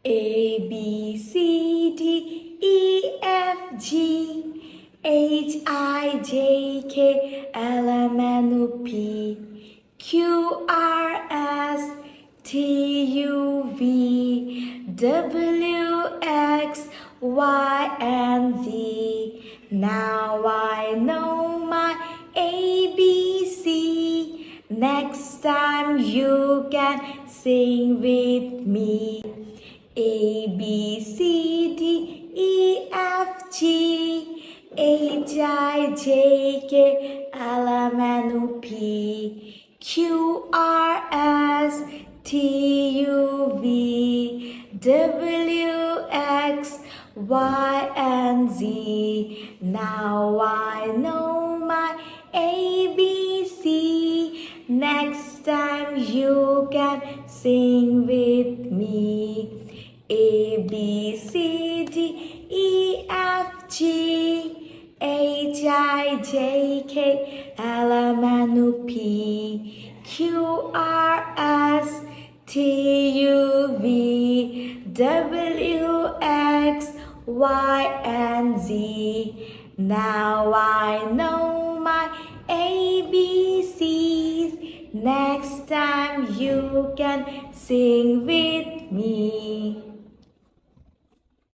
A, B, C, D, E, F, G, H, I, J, K, L, M, N, O, P, Q, R, S, T, U, V, W, X, Y, and Z. Now I know my ABC. Next time you can sing with me. A, B, C, D, E, F, G, H, I, J, K, L, M, N, O, P, Q, R, S, T, U, V, W, X, Y, and Z. Now I know my ABC. Next time you can sing with me. A, B, C, D, E, F, G, H, I, J, K, L, M, N, O, P, Q, R, S, T, U, V, W, X, Y, and Z. Now I know my ABCs. Next time you can sing with me.